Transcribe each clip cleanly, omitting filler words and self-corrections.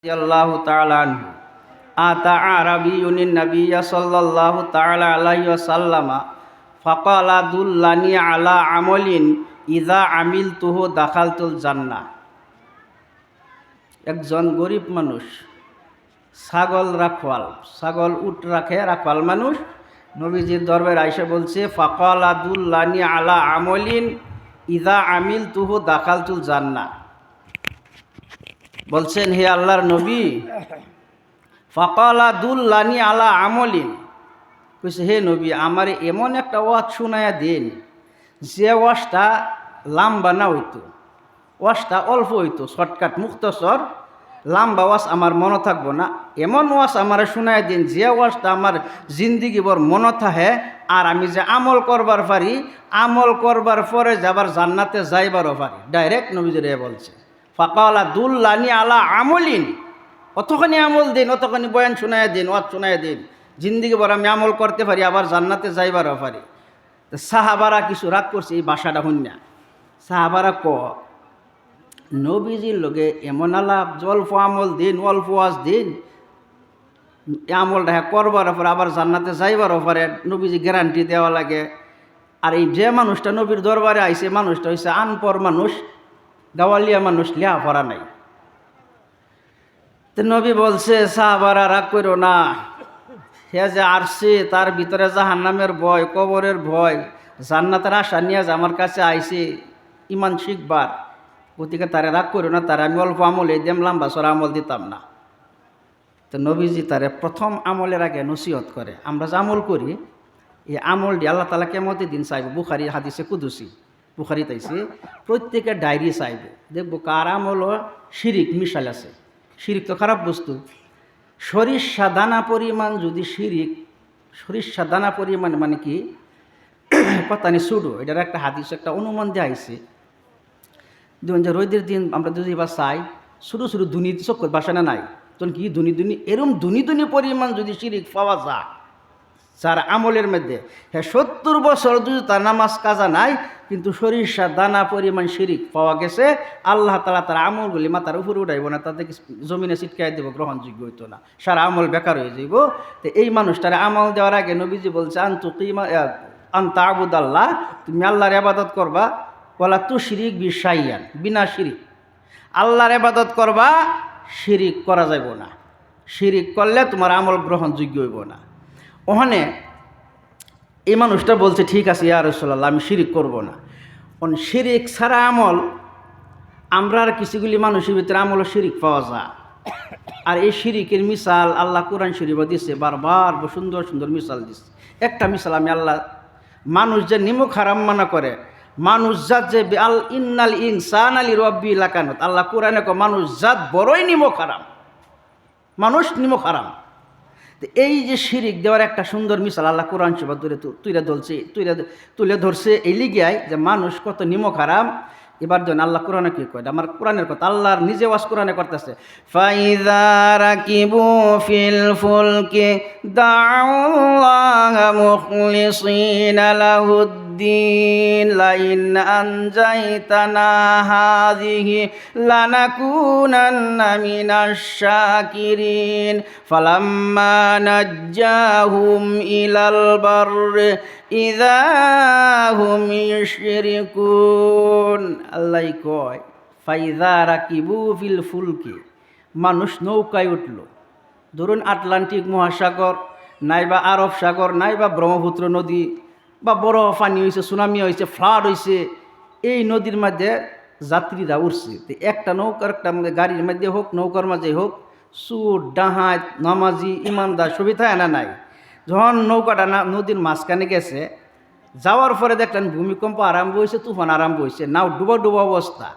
রাদিয়াল্লাহু তাআলা আনহু আতা আরাবিয়ুন নবিয়্য সাল্লাল্লাহু তাআলা আলাইহি ওয়াসাল্লামা ফাকালা দুল্লানি আলা আমলিন ইযা আমিলতুহু দাখালতুল জান্নাহ। একজন গরিব মানুষ, ছাগল উট রাখে, রাখওয়াল মানুষ নবীজির দরবারে আইসা বলছে, ফাকালা দুল্লানি আলা আমলিন ইযা আমিলতুহু দাখালতুল জান্নাহ। বলছেন, হে আল্লাহর নবী, ফাকালা দুল্লানি আলা আমলিন, কইছে হে নবী, আমার এমন একটা ওয়াজ শুনায়া দিন যে ওয়াজটা লাম্বা না হইতো, ওয়াজটা অল্প হইতো, শর্টকাট মুখতসর, লাম্বা ওয়াজ আমার মনে থাকবো না। এমন ওয়াজ আমার শুনায়া দিন যে ওয়াজটা আমার জিন্দিগি ভর মনে থাকে, আর আমি যে আমল করবার পারি, আমল করবার পরে যাবার জান্নাতে যাইবারও পারি। ডাইরেক্ট নবীজির বলছে, ফাকালা দুল্লানি আলা আমলিন, অতখানি আমল দিন, অতখানি বয়ান শোনায় দিন, ওয়াজ শোনায় দিন, জিন্দিগি ভর আমি আমল করতে পারি, আবার জান্নাতে যাইবারও পারি। সাহাবারা কিছু রাগ করছে এই ভাষাটা শুনিয়া। সাহাবারা নবীজির লগে এমন আলাপ, অল্প আমল দিন, অল্প ওয়াজ দিন, এই আমলটা করবার পরে আবার জান্নাতে যাইবারও পারে, নবীজি গ্যারান্টি দেওয়া লাগে। আর এই যে মানুষটা নবীর দরবারে আইছে, মানুষটা হয়েছে আনপর মানুষ, গাওয়ালিয়া মানুষ, লেখাপড়া নাই। তো নবী বলছে, সাহাবারা রাগ করো না, হে যে আসছে তার ভিতরে জাহান্নামের ভয়, কবরের ভয়, জান্নাতের আশা নিয়ে যে আমার কাছে আইছে ইমান শিখবার, গতিকে তারে রাগ করো না, তারে আমি অল্প আমলে দিম, লম্বা সরা আমল দিতাম না। তো নবীজি তারে প্রথম আমলের আগে নসিহত করে, আমরা যে আমল করি এই আমলটি আল্লাহ তাআলা কিয়ামতের দিন চাইব। বুখারী হাদিসে কুদসি, বুখারী তাইছে প্রত্যেকের ডায়েরি চাইব, দেখবো কার আমল শিরিক মিশাল আছে। শিরিক তো খারাপ বস্তু। সরিষা দানা পরিমাণ যদি শিরিক, সরিষা দানা পরিমাণ মানে কি কথা নি ছুডো, এটার একটা হাদিস, একটা অনুমান দেওয়া হয়েছে। দেখুন যে রোদের দিন আমরা যদি বা চাই ছোটো ছোটো দুনি চক্কর বাসানা নাই, তখন কি দুনি এরম দুনি পরিমাণ যদি শিরিক পাওয়া যায় যার আমলের মধ্যে, হ্যাঁ 70 বছর যদি তার নামাজ কাজা নাই, কিন্তু সরিষা দানা পরিমাণ শিরিক পাওয়া গেছে, আল্লাহ তাআলা তার আমলগুলি মাথার উপরে উঠাইব না, তাদেরকে জমিনে ছিটকাই দেব, গ্রহণযোগ্য হইতো না, সারা আমল বেকার হয়ে যাইব। তো এই মানুষটার আমল দেওয়ার আগে নবীজি বলছে, আনতা আবুদাল্লাহ, তুমি আল্লাহর ইবাদত করবা, ওয়ালা তুশরিক বিশাইয়ান, বিনা শিরিক আল্লাহর ইবাদত করবা, শিরিক করা যাইব না। শিরিক করলে তোমার আমল গ্রহণযোগ্য হইব না। ওখানে এই মানুষটা বলছে, ঠিক আছে ইয়া রাসূলুল্লাহ, আমি শিরিক করব না। শিরিক ছাড়া আমল, আমরা আর কিছুগুলি মানুষের ভিতরে আমল শিরিক পাওয়া যায়। আর এই শিরিকের মিসাল আল্লাহ কোরআন শরীফে দিচ্ছে, বারবার সুন্দর সুন্দর মিসাল দিচ্ছে। একটা মিসাল আমি আল্লাহ, মানুষ যে নিমক হারাম মানা করে, মানুষ জাত যে আল ইন্নাল ইনসানা লিরাব্বিহি লাকানুত, আল্লাহ কোরআনে কয় মানুষ জাত বড়ই নিমক হারাম, মানুষ নিমক হারাম। এই যে শিরিক দেওয়ার একটা সুন্দর মিসাল আল্লাহ কোরআন শরীফে তুলে ধরছে এই লিগিয়ায় যে মানুষ কত নিমক হারাম। এবার যেন আল্লাহ কোরআনে কি কয়, আমার কোরআনের কথা, আল্লাহর নিজে ওয়াজ কোরআনে করতেছে, ফাইযা রাকিবু ফিল ফুলকি দাউল্লাহা মুখলিসিনা লাহুদ্দিন লাইন আনজাইতানা হাযিহি লানাকুনান্না মিনাশ শাকিরিন ফালাম্মা নাজ্জাহুম ইলাল বাররি ইযা হুম ইউশরিকুন। আল্লাহ কয়, ফাইযা রাকিবু ফিল ফুলকি, মানুষ নৌকায় উঠল, ধরুন আটলান্টিক মহাসাগর, নাইবা আরব সাগর, নাইবা ব্রহ্মপুত্র নদী, বা বড় পানি হয়েছে, সুনামি হয়েছে, ফ্লাড হয়েছে, এই নদীর মধ্যে যাত্রীরা উঠছে। তো একটা নৌকার, একটা গাড়ির মধ্যে হোক, নৌকার মাঝে হোক, সুর ডাহাত নামাজি ইমানদার সুবিধা এনা নাই। যখন নৌকাটা নদীর মাঝখানে গেছে, যাওয়ার পরে দেখলেন ভূমিকম্প আরম্ভ হয়েছে, তুফান আরম্ভ হয়েছে, নাও ডুবা অবস্থা,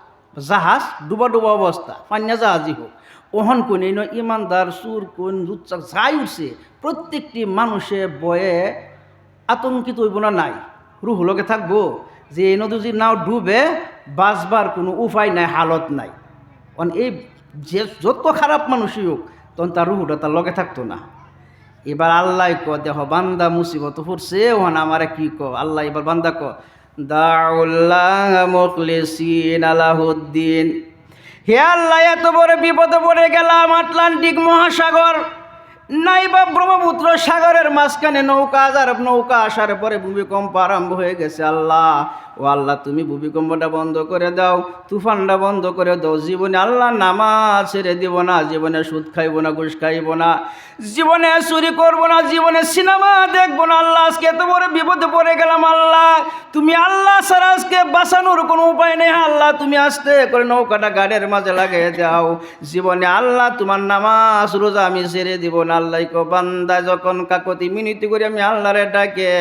জাহাজ ডুবা অবস্থা, পান্না জাহাজই হোক। ওহন কোন এই ইমানদার সুর কোন রুচ্চাক যাই উঠছে, প্রত্যেকটি মানুষে বয়ে আতঙ্কিত হইব না, নাই রুহ লগে থাকবো যে এই নদী যদি নাও ডুবে বাঁচবার কোনো উপায় নাই, হালত নাই। এই যে যত খারাপ মানুষই হোক, তখন তার রুহটা তার লগে থাকতো না। এবার আল্লাহ দেহ বান্দা মুসিবত পড়ছে, ওখানে আমারে কি আল্লাহ এবার বান্দা দাউল্লাহ মুখলিসিনা লাহুদ্দিন, হে আল্লাহ, এত বড় বিপদে পড়ে গেলাম, আটলান্টিক মহাসাগর নাইবা ব্রহ্মপুত্র সাগরের মাঝখানে নৌকা আসার পরে ভূমিকম্প আরম্ভ হয়ে গেছে। আল্লাহ, ও আল্লাহ, তুমি ভূমিকম্পটা বন্ধ করে দাও, তুফানটা বন্ধ করে দাও। জীবনে আল্লাহ নামাজ ছেড়ে দিব না, জীবনে সুদ খাইব না, ঘুষ খাইব না, জীবনে চুরি করব না, জীবনে সিনেমা দেখবো না। আল্লাহ, আজকে এত বড় বিপদে পড়ে গেলাম। আল্লাহ, তুমি আল্লাহ ছাড়া আজকে বাঁচানোর কোনো উপায় নেই। আল্লাহ, তুমি আস্তে করে নৌকাটা গাড়ির মাঝে লাগিয়ে দাও। জীবনে আল্লাহ তোমার নামাজ রোজা আমি ছেড়ে দিব না। আল্লাহ কো বান্দা যখন কাকতি মিনতি করি আমি আল্লাহরে ডাকে,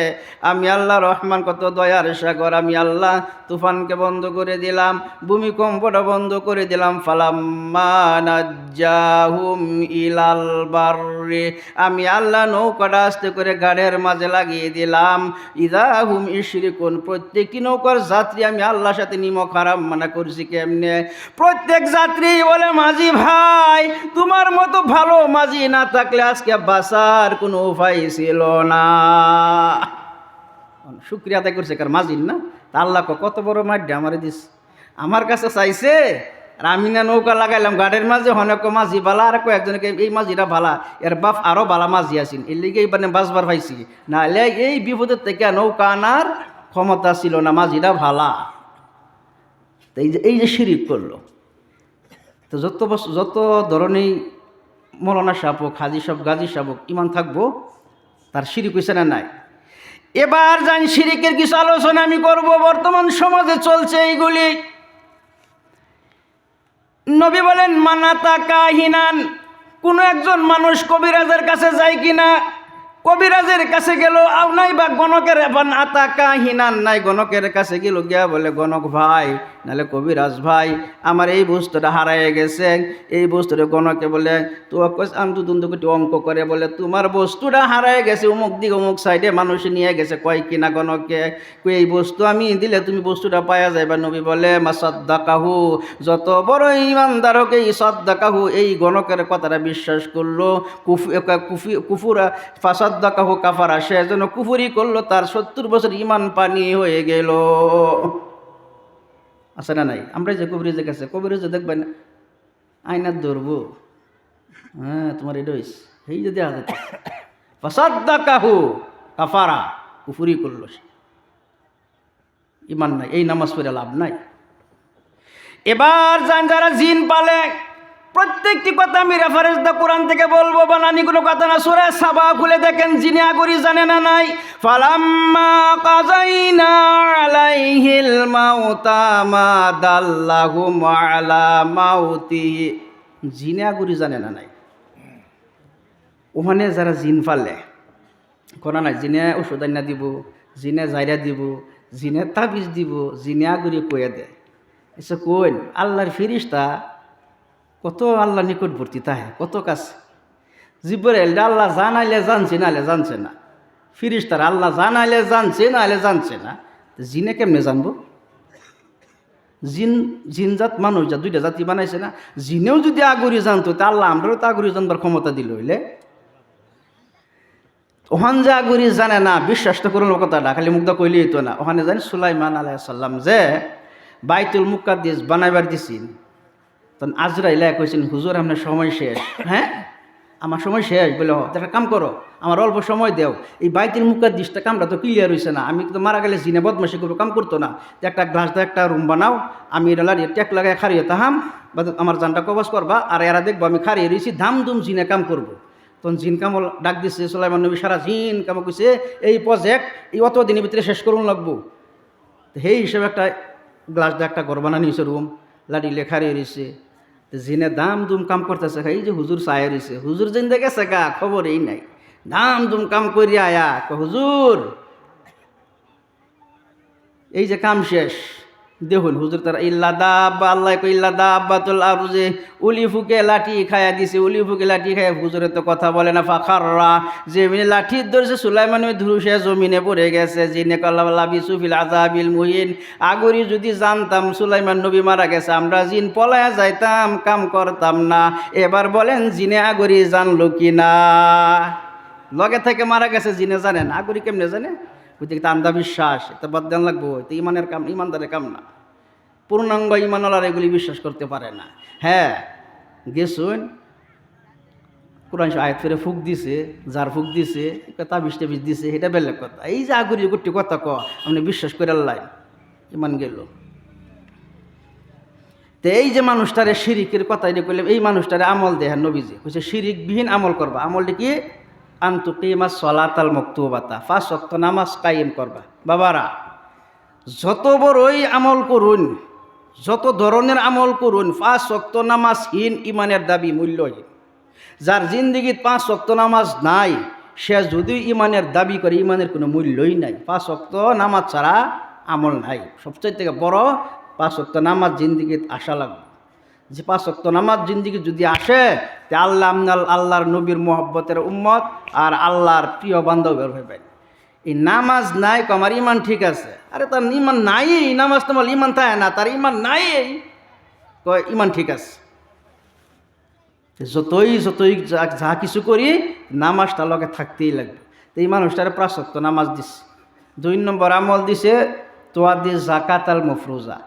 আমি আল্লাহ রহমান কত দয়ার সাগর, আমি আল্লাহ তুফানকে বন্ধ করে দিলাম, ভূমিকম্পটা বন্ধ করে দিলাম। ফালাম্মা নাজ্জাহুম ইলাল বাররি, আমি আল্লাহ নৌকাটা আস্তে করে গাড়ির মাঝে লাগিয়ে দিলাম। ইদা হুম ইশরিকুন, প্রত্যেকটি নৌকার যাত্রী আমি আল্লাহর সাথে নিমক হারাম মানা করছি। কেমনে? প্রত্যেক যাত্রী বলে, মাঝি ভাই, তোমার মতো ভালো মাঝি না থাকলে আজকে বাঁচার কোনো উপায় ছিল না। শুক্রিয়া আদায় করছে কার? মাঝির না? তা আল্লাহ কত বড় মাঠটা আমার দিস, আমার কাছে চাইছে, আর আমি না নৌকা লাগাইলাম গাড়ির মাঝে, অনেক মাঝি বালা, আর কয়েকজনকে এই মাঝিটা ভালা, এর বাপ আরও বালা মাঝি আছেন, এর লিগে এইবার বাঁচবার পাইছি। নাহলে এই বিপদের থেকে নৌকা আনার ক্ষমতা ছিল না, মাঝিটা ভালা। তো এই যে শিরিক করলো, তো যত ধরনের মৌলানা সাহেব হোক, হাজি সাহেব, গাজী সাহেব হোক, ইমান থাকবো, তার শিরিক হয়েছে না নাই? এবার জানি শিরিকের কিছু আলোচনা আমি করব। বর্তমান সমাজে চলছে এইগুলি। নবী বলেন, মানাতা কাহিনান, কোনো একজন মানুষ কবিরাজের কাছে যায় কিনা, কবিরাজের কাছে গেল, আও নাই বা গণকের, আতা কাহিনান, নাই গণকের কাছে গেল, গিয়া বলে, গণক ভাই, নাহলে কবিরাজ ভাই, আমার এই বস্তুটা হারায় গেছে। এই বস্তুটা গণকে বলে, তো আমদুদুন্দুকুটি অঙ্ক করে বলে, তোমার বস্তুটা হারায় গেছে অমুক দিক অমুক সাইডে, মানুষ নিয়ে গেছে। কয় কিনা গণকে, এই বস্তু আমি দিলে তুমি বস্তুটা পাওয়া যাবে। নবী বলে, মা সাদ্দাকাহু, যত বড় ইমানদার হোক এই সাদ্দাকাহু, এই গণকের কথাটা বিশ্বাস করলো, কুফুরা ফাসাদ্দাকাহু কাফারা, সে যেন কুফুরি করলো, তার 70 বছর ইমান পানি হয়ে গেল। আছে না নাই? আমরা যে কবিরাজে গেছে, কবিরাজে দেখবেন আয়নার ধরবো, হ্যাঁ তোমার এটা হয়েছে, এই যদি ফাসাদ্দাকাহু কাফারা, কুফুরি করলো, ইমান নাই, এই নামাজ পড়ে লাভ নাই। এবার যারা জিন পালে, প্রত্যেকটি কথা আমি রেফারেন্স দা কোরআন থেকে বলবো, বানানি কোনো কথা না। সূরা সাবা খুলে দেখেন, জিনে আগরি জানে না নাই? ফালাম্মা কাযাইনা আলাইহিল মাউতা মা দাল্লাহুম আলা মাউতিহি, জিনে আগরি জানে না নাই? ওখানে যারা জিন পালে কোনা নাই, জিনে ওষুধ আইনা দিব, জিনে জাইরা দিব, জিনে তাবিজ দিব, জিনে আগরি কয়ে দেয়। এসে কোন আল্লাহর ফেরেশতা কত আল্লাহ নিকটবর্তী, তাহে কত কাছে। জিবরাইল আল্লাহ জানাইলে জানছে, নাহলে জানছে না। ফেরেশতারা আল্লাহ জানাইলে জানছে, নাহলে জানছে না। জিনে কেমনে জানবো? জিনজাত মানুষ যা দুইটা জাতি বানাইছে না, জিনেও যদি আগরি জানতো, তা আল্লাহ আমরাও তো আগরি জানবার ক্ষমতা দিল হইলে। ওখান যে আগরি জানে না, বিশ্বাস তো করুন কথাটা, খালি মুগ্ধা কইলেই তো না। ওখানে জানি সুলাইমান আলাইহিস সালাম যে বাইতুল মুকাদ্দিস বানাইবার দিছেন, তখন আজরাইল কইছেন, হুজুর আপনার সময় শেষ। হ্যাঁ, আমার সময় শেষ বলে, একটা কাম করো, আমার অল্প সময় দেও, এই বাইতুল মুকাদ্দিসটা কামটা তো ক্লিয়ার হয়েছে না, আমি তো মারা গেলে জিনে বদমাশি করবো, কাম করতো না, একটা গ্লাস দিয়ে একটা রুম বানাও, আমি এটা লাড়িয়ে ট্যাক লাগাই খারিয়ে তাহাম, বা আমার জানটা কবজ করবা, আর এরা দেখবো আমি খারিয়ে রয়েছি, ধামধুম জিনে কাম করবো। তখন জিন কামল ডাক দিচ্ছে সুলাইমান নবী, সারা জিন কাম কইছে, এই প্রজেক্ট এই অত দিনের ভিতরে শেষ করুন লাগবো। সেই হিসেবে একটা গ্লাস দিয়ে একটা ঘর বানানি হয়েছে, রুম লাড়ি লেখা রয়েছে। জিনে দাম দুম কাম করতেছে, এই যে হুজুর চায় রয়েছে, হুজুর জিন দেখেছে গা, খবর এই নাই, দাম দুম কাম করি আয়া, হুজুর এই যে কাম শেষ দেখুন। হুজুর তারা ইল্লা দাব্বা, আল্লাহ ইল্লা দাব্বাতুল আরজে, উলি ফুকে লাঠি খায়া দিছে, উলি ফুকে লাঠি খায়া, হুজুরে তো কথা বলে না। ফাখাররা, জমিনে লাঠি ধরেছে, সুলাইমান ধুরুসে জমিনে পড়ে গেছে। জিনে কাল্লা বিসুফিল আযাবিল মুহিন, আগরি যদি জানতাম সুলাইমান নবী মারা গেছে, আমরা জিন পলায়া যাইতাম, কাম করতাম না। এবার বলেন জিনে আগরি জানলো কি না? লগে থেকে মারা গেছে, জিনে জানেন, আগরি কেমনে জানে? ওই দিকে আন্ধা বিশ্বাস, এটা বাদ দেন লাগবো, এটা ইমানের কাম, ইমানদারের কাম না। পূর্ণাঙ্গ ইমানওয়ালারা এগুলি বিশ্বাস করতে পারে না। হ্যাঁ গেছুন কোরআন আয়াত ফেরে ফুক দিছে, যার ফুক দিছে তাবিজ টাবিজ দিছে, এটা বেলেগ কথা। এই যে আগুরি গুটি কথা আপনি বিশ্বাস করে আল্লাহ ইমান গেল। তো এই যে মানুষটারে শিরিকের কথা এটা করলাম, এই মানুষটারে আমল দেয় নবীজি কইছে শিরিকবিহীন আমল করবা। আমলটা কি? আনতুকিমা সলাতাল মকতুবাতা, 5 ওয়াক্ত নামাজ কায়েম করবা। বাবারা যত বড়ই আমল করুন, যত ধরনের আমল করুন, 5 ওয়াক্ত নামাজহীন ইমানের দাবি মূল্যহীন। যার জিন্দগিত 5 ওয়াক্ত নামাজ নাই, সে যদি ইমানের দাবি করে ইমানের কোনো মূল্যই নাই। 5 ওয়াক্ত নামাজ ছাড়া আমল নাই। সবচেয়ে থেকে বড় 5 ওয়াক্ত নামাজ জিন্দগিত আসা লাগবে। যে 5 ওয়াক্ত নামাজ জিন্দগি যদি আসে, তে আল্লাহর নবীর মোহব্বতের উম্মত আর আল্লাহর প্রিয় বান্ধব হইবেন। এই নামাজ নাই আমার ইমান ঠিক আছে, আরে তার ইমান নাই, নামাজ তোমার ইমান থাকে না, তার ইমান নাই ইমান ঠিক আছে। যতই যা কিছু করি নামাজটা লগে থাকতেই লাগবে। তো এই মানুষটার 5 ওয়াক্ত নামাজ দিছে। 2 নম্বর আমল দিছে তোয়াদি জাকাত আল মফরুজা।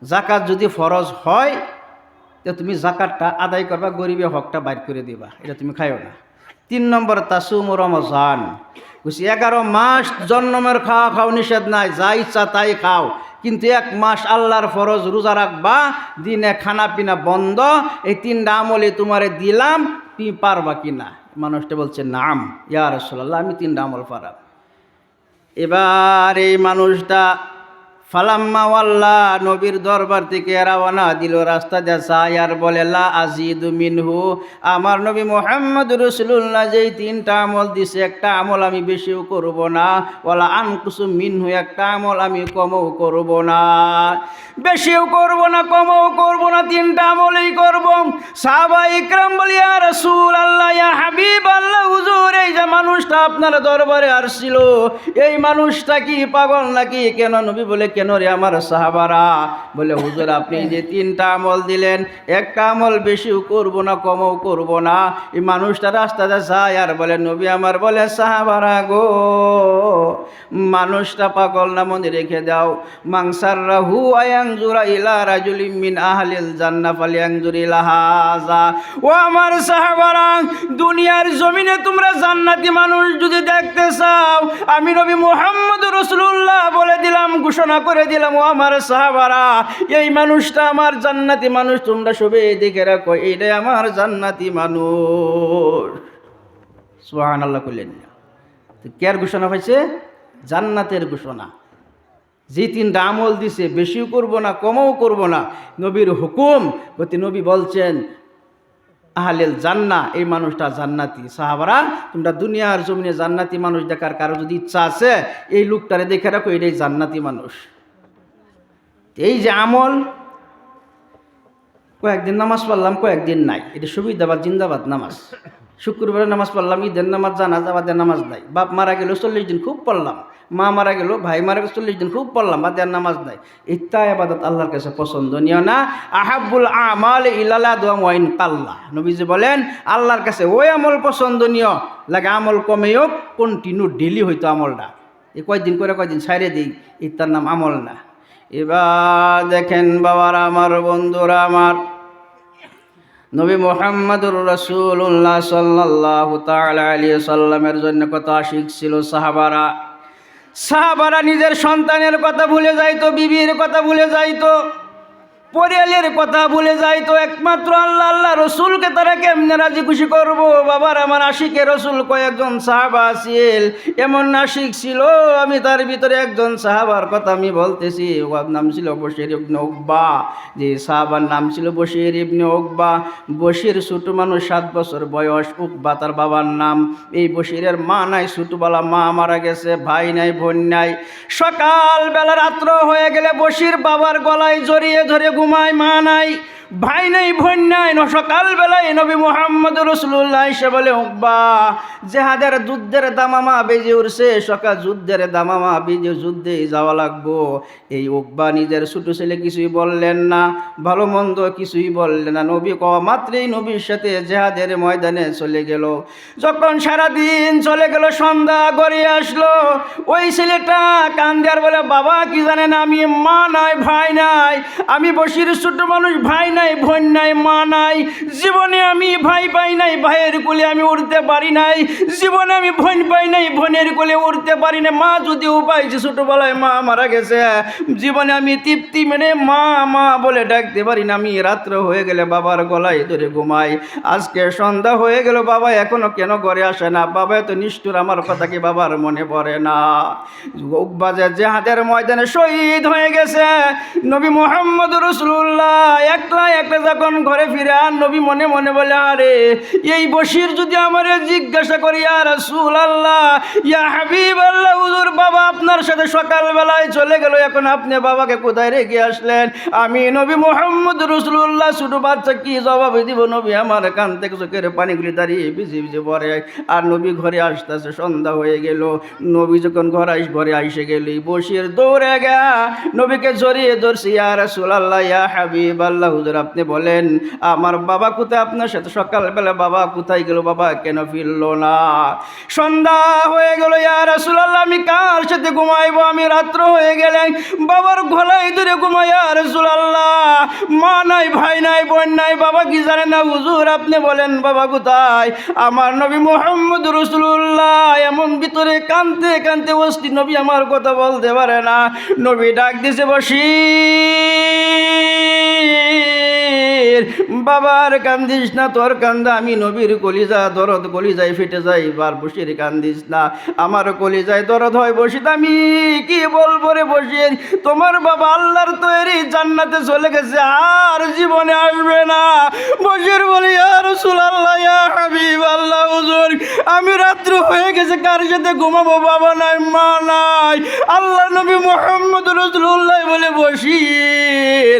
জাকাত যদি ফরজ হয় তো তুমি জাকাতটা আদায় করবা, গরিবের হকটা বাইর করে দিবা, এটা তুমি খাইও না। 3 নম্বর তাসুম রমজান। বুঝছি 11 মাস জন্মের খাও নিষেধ নাই, যা ইচ্ছা তাই খাও, কিন্তু 1 মাস আল্লাহর ফরজ রোজা রাখবা, দিনে খানা পিনা বন্ধ। এই 3টা আমলে তোমারে দিলাম, তুমি পারবা কিনা? মানুষটা বলছে নাম ইয়া রাসূলুল্লাহ, আমি 3টা আমল পারাম। এবার এই মানুষটা ফালাম্মা ওয়াল্লা, নবীর দরবার থেকে রওনা দিল, রাস্তা দিয়ে যায় আর বলে লা আজিদু মিনহু, আমার নবী মুহাম্মদ রাসূলুল্লাহ যেই 3টা আমল দিছে, একটা আমল আমি বেশিও করব না, ওয়ালা আনকুসু মিনহু, একটা আমল আমি কমও করব না, বেশিও করব না কমও করব না, 3টা আমলই করব। সাহাবা ইকরাম বলি ইয়া রাসূলুল্লাহ, ইয়া হাবিবাল্লাহ, হুজুর এই যে মানুষটা আপনার দরবারে আসছিল, এই মানুষটা কি পাগল নাকি? কেন? নবী বলে কেন রে আমার সাহাবারা? বলে হুজুর আপনি যে 3টা আমল দিলেন, একটা আমল বেশিও করব না কমও করব না। এই মানুষটা রাস্তাতে যায় আর বলে নবী আমার, বলে সাহাবারা গো, মানুষটা পাগল না, মনে রেখে দাও। মাংসাররাহু আয়ানজুরা ইলা রাজুলিম মিন আহলিল জান্নাহ ফালিয়ানজুর ইলা হাযা। ও আমার সাহাবারা, দুনিয়ার জমিনে তোমরা জান্নাতি মানুষ যদি দেখতে চাও, আমি নবী মুহাম্মদ রাসূলুল্লাহ বলে দিলাম, ঘোষণা করে দিলাম, ও আমার সাহাবারা, এই মানুষটা আমার জান্নাতি মানুষ, তোমরা সবাই দেখে রাখো, এইটাই আমার জান্নাতি মানুষ। সুবহানাল্লাহ কইলেন না? তো কার ঘোষণা পাইছে? জান্নাতের ঘোষণা। যে 3টা আমল দিছে, বেশিও করব না কমও করব না, নবীর হুকুম, গতি নবী বলছেন আহলেল জান্নাহ, এই মানুষটা জান্নাতি। সাহাবারা তোমরা দুনিয়ার জমিনে জান্নাতি মানুষ দেখার কারো যদি ইচ্ছা আছে, এই লোকটারে দেখে রাখো, এটাই জান্নাতি মানুষ। এই যে আমল, কয়েকদিন নামাজ পড়লাম কয়েকদিন নাই, এটা সুবিধাবাদ জিন্দাবাদ নামাজ। শুক্রবারে নামাজ পড়লাম, ঈদের নামাজ, জানাজাবাদের নামাজ নাই। বাপ মারা গেল 40 দিন খুব পড়লাম, মা মারা গেল, ভাই মারা গেল 40 দিন খুব পড়লাম, বাদের নামাজ নাই। ইত্তা ইবাদত আল্লাহর কাছে পছন্দনীয় না। আহাব্বুল আমাল ইলাল্লাহ দুআ ওয়াইন কাল্লা, নবীজি বলেন আল্লাহর কাছে ওই আমল পছন্দনীয় লাগে, আমল কমে হোক, কন্টিনিউ ডেলি হইতো আমলটা। এই কয়দিন করে কয়দিন ছাইড়ে দিই, ইত্তার নাম আমল না। এবার দেখেন বাবারা আমার, বন্ধুরা আমার, নবী মুহাম্মদুর রাসূলুল্লাহ সাল্লাল্লাহু তাআলা আলাইহি সাল্লামের জন্য কত আশিক ছিল সাহাবারা নিজের সন্তানের কথা ভুলে যাইতো, বিবির কথা ভুলে যাইতো, পরিয়ালের কথা ভুলে যাইতো, একমাত্র আল্লাহ রসুলকে তারা কেমনে রাজি খুশি করব। বাবার আমার আশিকে রসুল কয়েকজন সাহাবা আছিল, এমন আশিক ছিল, আমি তার ভিতরে একজন সাহাবার কথা আমি বলতেছি। ওর নাম ছিল বশির ইবনে উকবা। যে সাহাবার নাম ছিল বশির ইবনে উকবা। বশির ছোট মানুষ, 7 বছর বয়স। উকবা তার বাবার নাম। এই বশিরের মা নাই, ছোটবেলা মা মারা গেছে, ভাই নাই, বোন নাই। সকালবেলা রাত্র হয়ে গেলে বশির বাবার গলায় জড়িয়ে ধরে ঘুমায়, মা নাই। ভাই নাই বোন নাই। সকালবেলায় নবী মুহাম্মদ রাসূলুল্লাহ এসে বলে, উকবা জেহাদের যুদ্ধের দামামা বেজে উঠছে, সকাল যুদ্ধের দামামা বেজে যুদ্ধে যাওয়া লাগবো। এই উকবা নিজের ছোট ছেলে কিছুই বললেন না, ভালো মন্দ কিছুই বললেন না। নবী কওয়া মাত্রই নবীর সাথে জেহাদের ময়দানে চলে গেল। যখন সারাদিন চলে গেল, সন্ধ্যা গড়িয়ে আসলো, ওই ছেলেটা কান্দে আর বলে, বাবা কি জানেন, আমি মা নাই ভাই নাই, আমি বশির ছোট মানুষ, ভাই নাই বোন নাই মা নাই, জীবনে আমি ভাই পাই নাই, ভাইয়ের কোলে আমি উঠতে পারি নাই, জীবনে আমি বোন পাই নাই, বোনের কোলে উঠতে পারি না, মা যদিও পাইছে ছোটবেলায় মা মারা গেছে, জীবনে আমি তৃপ্তি মেনে মা মা বলে ডাকতে পারি না। আমি রাত্র হয়ে গেলে বাবার গলায় ধরে ঘুমাই। আজকে সন্ধ্যা হয়ে গেল, বাবা এখনো কেন ঘরে আসে না? বাবা এত নিষ্ঠুর, আমার কথা কি বাবার মনে পড়ে না? উকবাজে জেহাদের ময়দানে শহীদ হয়ে গেছে নবী মুহাম্মদ রাসূলুল্লাহ। একলা একলা যখন ঘরে ফিরে, আর নবী মনে মনে বলে, আরে এই বশির যদি আমারে জিজ্ঞাসা করি, ইয়া রাসূলুল্লাহ, ইয়া হাবিবাল্লাহ, হুজুর বাবা আপনার সাথে সকালবেলায় চলে গেল, এখন আপনি বাবাকে কোথায় রেখে আসলেন? আমি নবী মুহাম্মদ রাসূলুল্লাহ ছোট বাচ্চা কি জবাব দিব? নবী আমার কান থেকে চোখের পানিগুলি দাঁড়িয়ে ভিজে ভিজে পড়ে। আর নবী ঘরে আসতেছে, সন্ধ্যা হয়ে গেল। নবী যখন ঘরে আইসে গেলি, বশির দৌড়ে গা নবীকে জড়িয়ে ধরছি, ইয়া রাসূলুল্লাহ, ইয়া হাবিবাল্লাহ, হুজুর আপনি বলেন আমার বাবা কোথায়? আপনার সাথে সকালবেলা বাবা কোথায় গেল? বাবা কেন ফিরলো না? সন্ধ্যা হয়ে গেল, ইয়া রাসূলুল্লাহ আমি কার সাথে ঘুমাইবো? আমি রাত্র হয়ে গেলে বাবার গলায় ধরে ঘুমাই। ইয়া রাসূলুল্লাহ, মা নাই ভাই নাই বোন নাই, বাবা কি জানেন না? হুজুর আপনি বলেন বাবা কোথায়? আমার নবী মুহাম্মদ রাসূলুল্লাহ এমন ভিতরে কাঁদতে কাঁদতে বসতি, নবী আমার কথা বলতে পারে না। নবী ডাক দিছে, বশির বাবার কান্দিস না, তোর কান্দা আমি নবীর কলিজা দরদ, কলিজায় ফেটে যাই। বার বশির কান্দিস না, আমার কলিজায় দরদ হয়। বশির আমি কি বলবো রে বশির, তোমার বাবা আল্লাহর তৈরি জান্নাতে চলে গেছে, আর জীবনে আসবে না। বশির বলে, ইয়া রাসূলুল্লাহ, ইয়া হাবিবাল্লাহ, হুজুর আমি রাত্র হয়ে গেছে, কার সাথে ঘুমাবো? বাবা নাই মা নাই। আল্লাহ নবী মুহাম্মদ রাসূলুল্লাহ বলে, বশির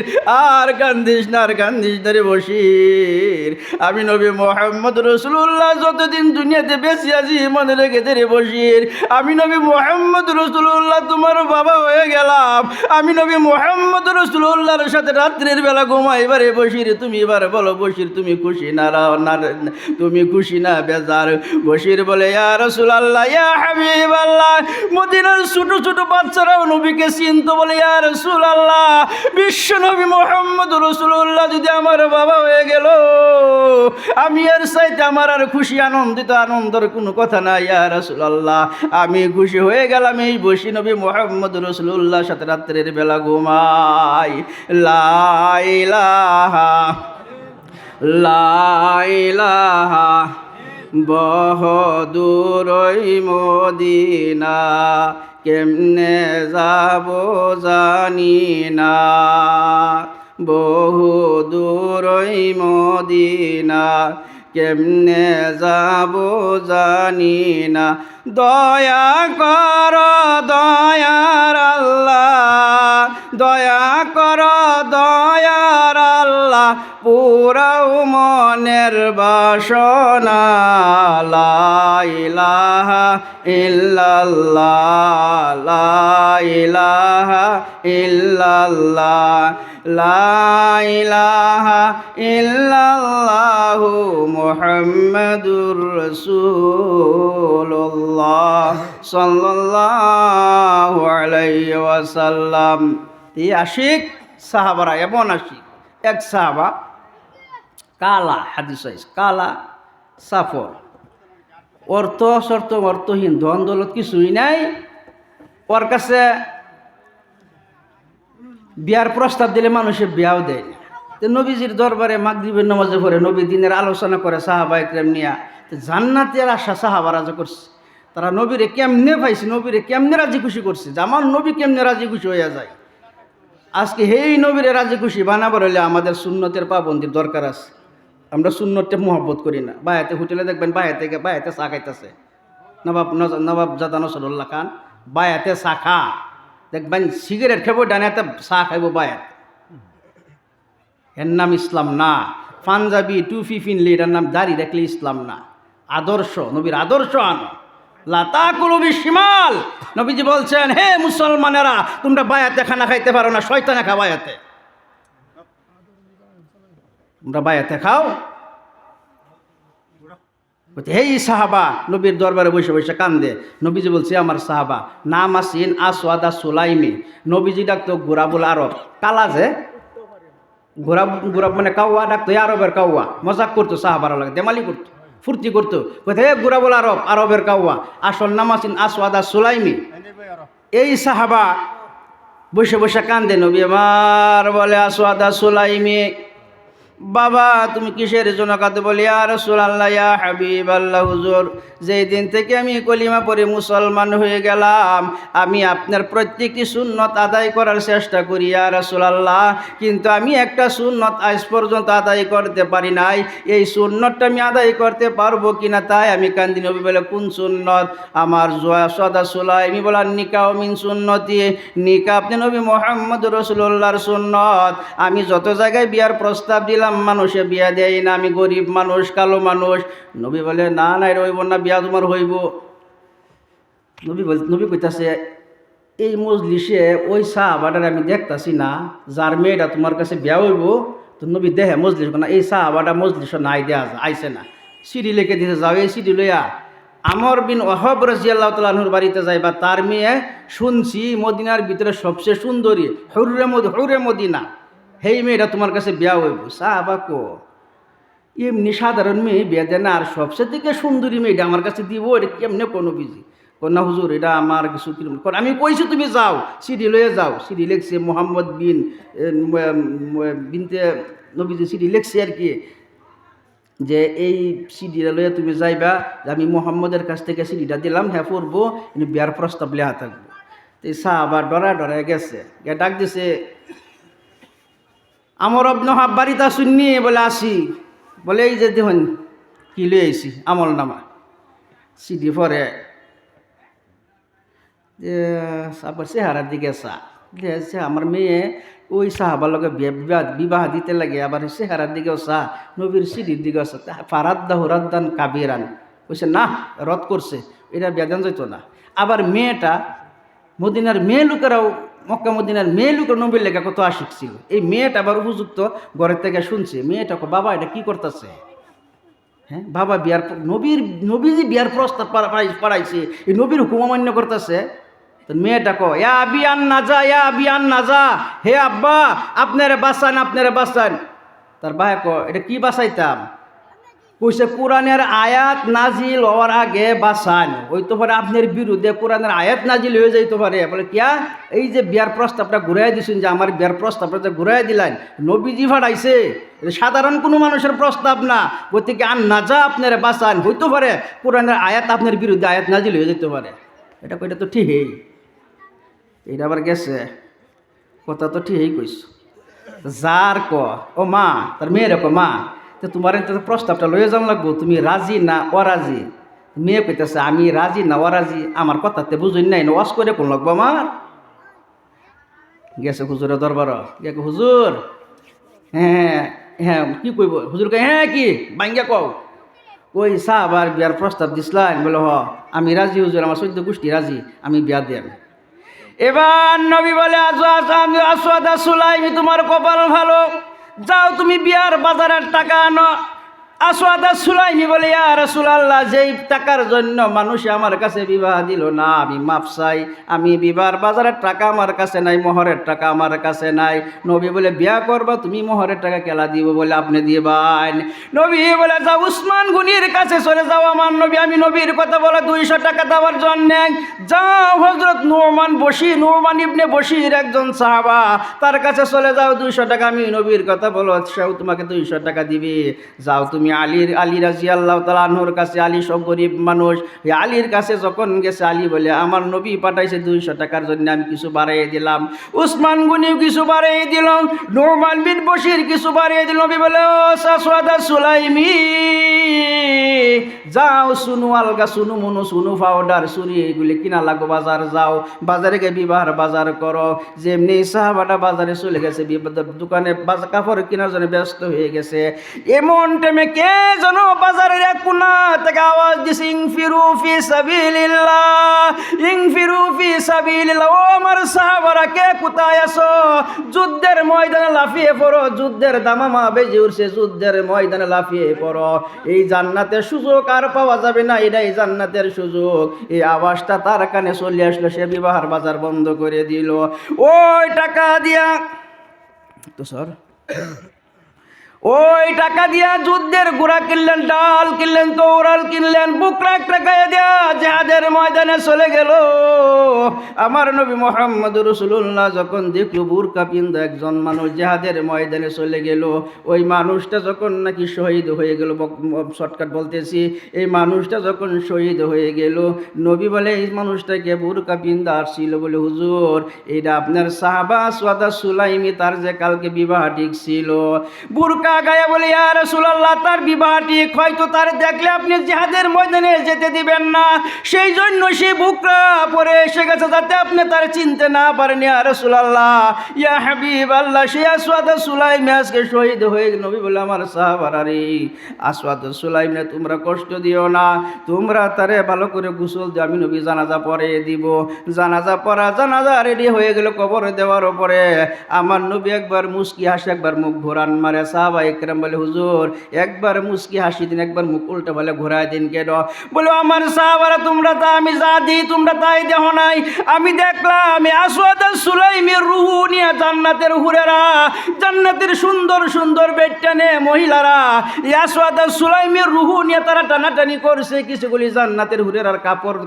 আর কান্দিস না, আর কান্দিস না রে বশির, আমি নবী মুহাম্মদ রাসূলুল্লাহ যতদিন দুনিয়াতে বেঁচে আছি মনে রেখে দে রে বশির, আমি নবী মুহাম্মদ রাসূলুল্লাহ তোমার বাবা হয়ে গেলাম। আমি নবী মুহাম্মদ রাসূলুল্লাহর সাথে রাত্রির বেলা ঘুমাই। এবারে বশির তুমি এবার বলো, বশির তুমি খুশি না, তুমি খুশি না বেজার? বশির বলে, ইয়া রাসূলুল্লাহ, ইয়া হাবিবাল্লাহ, মদিনার ছোট ছোট বাচ্চারাও নবীকে চিনতো। বলে, ইয়া রাসূলুল্লাহ, বিশ্ব নবী মুহাম্মদ রাসূলুল্লাহ যদি আমার বাবা হয়ে গেল, আমি এর চাইতে আমার আর খুশি আনন্দিত আনন্দের কোনো কথা নাই। ইয়া রাসূলুল্লাহ, আমি খুশি হয়ে গেলাম এই বশি নবী মুহাম্মদ রাসূলুল্লাহর সাথে রাত্রের বেলা ঘুমাই। লা ইলাহা লা ইলাহা বহুদূরই মদিনা, কেমনে যাব জানি না, বহুদূরই মদিনা, কেমনে যাব জানি না। দয়া কর দয়ার আল্লাহ, দয়া কর দয়ার আল্লাহ, পুরাও মনের বাসনা। লা ইলাহা ইল্লাল্লাহ, লা ইলাহা ইল্লাল্লাহ, লা ইলাহা ইল্লাল্লাহু মুহাম্মাদুর রাসূলুল্লাহ সাল্লাল্লাহু আলাইহি ওয়াসাল্লাম। এই আশিক সাহাবারা এমন আশিক, এক সাহাবা কালা, হাদিস হয়েছে কালা সাফর, অর্থ শর্ত অর্থহীন, ধন দৌলত কিছুই নাই। ওর কাছে বিয়ার প্রস্তাব দিলে মানুষের বিয়াও দেয় না। তো নবীজির দরবারে মাগরিবের নামাজে পড়ে নবী দিনের আলোচনা করে সাহাবা একরাম নিয়া। তো জান্নাতের আশা সাহাবা রাজা করছে, তারা নবীরে কেমনে পাইছে, নবীরে কেমনে রাজি খুশি করছে, যে আমার নবী কেমনে রাজি খুশি হইয়া যায়। আজকে এই নবীরে রাজি খুশি বানাবার হলে আমাদের সুন্নতের পাবন্দির দরকার আছে। আমরা সুন্নতটা মহব্বত করি না। বায়াতে হোটেলে দেখবেন বায়াতে চা খাইতেছে, নবাব জাদা নসরুল্লাহ খান বায়াতে চা খা, দেখবেন সিগারেট খাবো ডানাতে চা খাইব বায়াত। এর নাম ইসলাম না। পাঞ্জাবি টুপি পিনলে এটার নাম দাড়ি রাখলে ইসলাম না। আদর্শ, নবীর আদর্শ আনো। লা তাকুলু বিশিমাল, নবীজি বলছেন, হে মুসলমানেরা, তোমরা বায়াতে খানা খাইতে পারো না, শয়তানে খা বায়াতে। তোমরা বায়াতে খাও। এই সাহাবা নবীর দরবারে বসে বসে কান্দে। নবীজি বলছে, আমার সাহাবা নাম আসিন আসওয়াদা সুলাইমি। নবীজি ডাকতো গোরাবুল আরব, কালা যে গোরাব, গোরাব মানে কাউয়া ডাকতো, আরবের কাউয়া। মজাক করতো সাহাবারা লাগে, দেমালি করতো, ফুর্তি করতো, হে গোরাবুল আরব, আরবের কাউয়া। আসল নাম আসিন আসওয়াদা সুলাইমি। এই সাহাবা বসে বসে কান্দে। নবী আমার বলে, আসওয়াদা সুলাইমি, বাবা তুমি কিসের জন্য কাঁদো? বলি, ইয়া রাসূলুল্লাহ, ইয়া হাবিবাল্লাহ, হুজুর যেই দিন থেকে আমি কলিমা পড়ে মুসলমান হয়ে গেলাম, আমি আপনার প্রত্যেকটি সুন্নত আদায় করার চেষ্টা করি ইয়া রাসূলুল্লাহ, কিন্তু আমি একটা সুন্নত আজ পর্যন্ত আদায় করতে পারি নাই। এই সুন্নতটা আমি আদায় করতে পারবো কিনা তাই আমি কান্দি। নবী বলে, কোন সুন্নত? আমার সদা সুলাইমি বলা, নিকাহ মিন সুন্নতি, নিকাহ আপনি নবী মুহাম্মদ রাসূলুল্লাহর সুন্নত। আমি যত জায়গায় বিয়ার প্রস্তাব দিলাম, মানুষে বিয়া দেয় না, আমি গরিব মানুষ, কালো মানুষ। নবী বলে, না না, এটা হইব না, বিয়া তোমার হইব। নবী কইতাছে, এই মজলিসে ওই সাহাবাটার আমি দেখতাছি না, যার মেয়েটা তোমার কাছে বিয়া হইব। তো নবী দেহে মজলিস না, এই সাহাবাটা মজলিসে নাই, দেয়া আইসে না। সিঁড়ি লিখে দিতে, যাও এই সিঁড়ি লইয়া আমর বিন ওয়াহাব রাদিয়াল্লাহু তাআলা আনহুর বাড়িতে যাইবা। তার মেয়ে শুনছি মদিনার ভিতরে সবচেয়ে সুন্দরী, হুরে মদিনা, হেই মেয়েটা তোমার কাছে বিয়া হইব। সাহাবা কো, এমনি সাধারণ মেয়ে বিয়া দেয় না, আর সবচেয়ে থেকে সুন্দরী মেয়েটা আমার কাছে দিব, এটা কেমনে কোনো বিজি? না হুজুর, এটা আমার কিছু আমি কইছি তুমি যাও, সিঁড়ি লয়ে যাও। সিঁড়ি লেখছে মোহাম্মদ বিনতে নবীজি সিঁড়ি লেখছে আর কি, যে এই সিঁড়িটা লইয়া তুমি যাইবা, যে আমি মোহাম্মদের কাছ থেকে সিঁড়িটা দিলাম, হ্যাঁ পড়বো, কিন্তু বিয়ার প্রস্তাব লেখা থাকবো। তো এই সাহাবা ডরা গেছে, ডাক দিছে, আমর ইবনে ওয়াহাব বাড়িতে শুননি? বলে, আসি। বলে, এই যে দেখুন কি লই আইছি, আমল নামা। সিডি পরে আবার চেহারার দিকে চা, আমার মেয়ে ওই সাহাবার লগে বিবাহ দিতে লাগে, আবার চেহারার দিকেও চা, নবীর সিডির দিকেও চা। ফারাদ্দা হুরাদ্দান কাবিরান, কইছে না, রদ করছে, এটা বেদান যেত না। আবার মেয়েটা, মদিনার মেয়ে লোকেরাও, মক্কা মদিনার মেয়ে লোকের নবীর লেখা কত আশিক ছিল। এই মেয়েটা আবার উপযুক্ত ঘরের থেকে শুনছে। মেয়েটা বাবা এটা কি করতেছে? হ্যাঁ বাবা, নবীজি বিয়ার প্রস্তাব পাড়াইছে, এই নবীর হুকুম অমান্য করতেছে। তো মেয়েটা ইয়া বিয়ান নাজা, ইয়া বিয়ান নাজা, হে আব্বা আপনারে বাঁচান। তার ভাই এটা কি বাঁচাইতাম? কইছে, কোরআনের আয়াত নাজিল হওয়ার আগে বাঁচান, হইতে পারে আপনার বিরুদ্ধে কোরআনের আয়াত নাজিল হয়ে যাইতে পারে। বলে, কিয়া? এই যে বিয়ার প্রস্তাবটা ঘুরাই দিছেন, যে আমার বিয়ার প্রস্তাবটা ঘুরাই দিলেন, নবীজি ফাটাইছে, সাধারণ কোনো মানুষের প্রস্তাব না। গতিকে আর না যা আপনারা বাঁচান, হইতে পারে কোরআনের আয়াত আপনার বিরুদ্ধে আয়াত নাজিল হয়ে যেতে পারে। এটা তো ঠিকই, এটা আবার গেছে, কথা তো ঠিকই কইস। যার ও মা, তার মেয়ের মা, তো তোমার প্রস্তাবটা লয়ে যাওয়া লাগবো, তুমি রাজি না অরাজি? মেয়ে কইতেছে, আমি রাজি না অরাজি আমার কথাতে বুঝুন নাই, ওয়াজ করে কোন লাগবো আমার? গেছে হুজুরের দরবার, গেছে হুজুর, হ্যাঁ হ্যাঁ কি কইব? হুজুর কে, হ্যাঁ কি বাঙ্গা কও? ওই সাহাবার বিয়ার প্রস্তাব দিসলাম। বলে, হ আমি রাজি হুজুর, আমার 14 গোষ্ঠী রাজি, আমি বিয়া দিয়াম। এবার নবী বলে, আসওয়াদা সুলাইমি, তোমার কপাল ভালো, যাও তুমি বিয়ার বাজারের টাকা আনো। আসওয়াদা সুলাইমি বলে, ইয়া রাসূলুল্লাহ, যেই টাকার জন্য মানুষ আমার কাছে বিবাহ দিল না, আমি মাপ চাই, আমি বিবাহের বাজারের টাকা আমার কাছে নাই, মোহরের টাকা আমার কাছে নাই। নবী বলে, বিয়া করবা তুমি, মোহরের টাকা কেলা দিব? বলে, আপনি দিবেন। নবী বলে, যাও উসমান গনির কাছে চলে যাও, আমার নবী, আমি নবীর কথা বলে 200 টাকা দেওয়ার জন্য। যাও হযরত নু'মান ইবনে বশির একজন সাহাবা, তার কাছে চলে যাও, 200 টাকা, আমি নবীর কথা বলো, সেও তোমাকে 200 টাকা দিবে। যাও তুমি আলী রাদিয়াল্লাহু তাআলা আনহুর কাছে, আলী সব গরিব মানুষ, আলীর কাছে যখন গেছে, আলী বলে, আমার নবী পাঠাইছে 200 টাকার জন্য, আমি কিছু বাড়াইয়ে দিলাম। উসমান গনিও কিছু বাড়াইয়ে দিল, নু'মান বিন বশির কিছু বাড়াইয়ে দিল। নবী বলে, ও আসওয়াদা সুলাইমি, যাও সুনু আলগা, সুনু মুনু, সুনু পাউডার, সুরি এগুলি কিনা লাগো, বাজার যাও, বাজারে গিয়ে বিবাহের বাজার করো। যেমনি সাহাবাটা বাজারে চলে গেছে, দোকানে কাপড় কেনার জন্য ব্যস্ত হয়ে গেছে। এমন টাইমে কে যেন বাজারের এক কোণা থেকে আওয়াজ দিছে, ইনফিরু ফি সাবিলিল্লাহ, ইনফিরু ফি সাবিলিল্লাহ। ও আমার সাহাবারা, কে কোথায় আছো? যুদ্ধের ময়দানে লাফিয়ে পড়ো, যুদ্ধের দামামা বেজে উঠছে, যুদ্ধের ময়দানে লাফিয়ে পড়ো। এই জান্নাতের সুযোগ আর পাওয়া যাবে না, এটাই জান্নাতের সুযোগ। এই আওয়াজটা তার কানে চলে আসলো, সে বিবাহের বাজার বন্ধ করে দিল। ওই টাকা দিয়া তো স্যার, ওই টাকা দিয়া যুদ্ধের ঘোড়া কিনলেন, ডাল কিনলেন, তৌরাল কিনলেন, বুকরাক টাকায় দিয়া জিহাদের ময়দানে চলে গেল। আমার নবী মুহাম্মদ রাসূলুল্লাহ যখন দেখলো বুরকা পিন্দা একজন মানুষ জিহাদের ময়দানে চলে গেল, ওই মানুষটা যখন নাকি শহীদ হয়ে গেল, শর্টকাট বলতেছি, এই মানুষটা যখন শহীদ হয়ে গেল, নবী বলে এই মানুষটাকে বুরকা পিন্দা আসছিল বলে, হুজুর এটা আপনার সাহাবা আসওয়াদ সুলাইমি, তার যে কালকে বিবাহ ঠিক ছিল। বুরকা গায়ে বলে, ইয়া রাসূলুল্লাহ তার বিবাহ ঠিক, হয়তো তার দেখলে আপনি জিহাদের ময়দানে যেতে দিবেন না, সেই জন্য সে বুকরা পরে এসে গেছে যাতে আপনি তার চিনতে না পারেন। ইয়া রাসূলুল্লাহ, ইয়া হাবিবাল্লাহ, সে আসওয়াদ সুলাইম আজকে শহীদ হয়ে গেল। নবী বলে, আমার সাহাবারা রে, আসওয়াদ সুলাইমে তোমরা কষ্ট দিও না, তোমরা তারে ভালো করে গোসল দিয়ে আমি নবী জানাজা পরে দিব। জানাজা পড়া, জানাজা রেডি হয়ে গেল, কবরে দেওয়ার পরে আমার নবী একবার মুস্কি হাসে, একবার মুখ ঘোরান মারে। সাহাবা একরাম বলে, হুজুর একবার মুস্কি হাসি দিন, একবার মুখ উল্টা বলে ঘোরায় দিন কেন? বলো, আমার সাহাবারা তোমরা তা আমি যা দিই তোমরা তাই দেখো নাই, আমি দেখলাম আমি আসওয়াদ সুলাইমের রুহু নিয়ে জান্নাতের হুরেরা, জান্নাতের সুন্দর সুন্দর বেডটানে মহিলারা আসওয়াদ সুলাইমের রুহু নিয়ে তারা টানাটানি করছে, কিছুগুলি জান্নাতের হুরেরার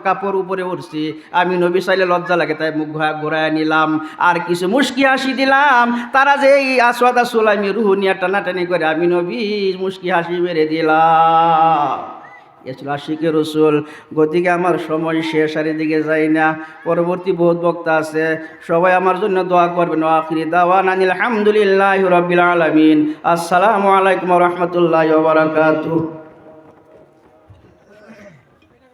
কাপড় উপরে উঠছে। আমি নবী চাইলে লজ্জা লাগে তাই মুখ ঘোরায় নিলাম, আর কিছু মুস্কি হাসি দিলাম। তারা যে এই আসওয়াদ সুলাইমের রুহু নিয়ে টানাটানি করে, আমি নবী মুস্কি হাসি মেরে দিলাম। এসল আশিকে রসুল। গতিকে আমার সময় শেষ, আর এদিকে যাই না, পরবর্তী বহুত বক্তা আছে, সবাই আমার জন্য দোয়া করবেন। আখিরি দাওয়ানা আলহামদুলিল্লাহি রাব্বিল আলামিন। আসসালামু আলাইকুম ওয়া রাহমাতুল্লাহি ওয়া বারাকাতুহু।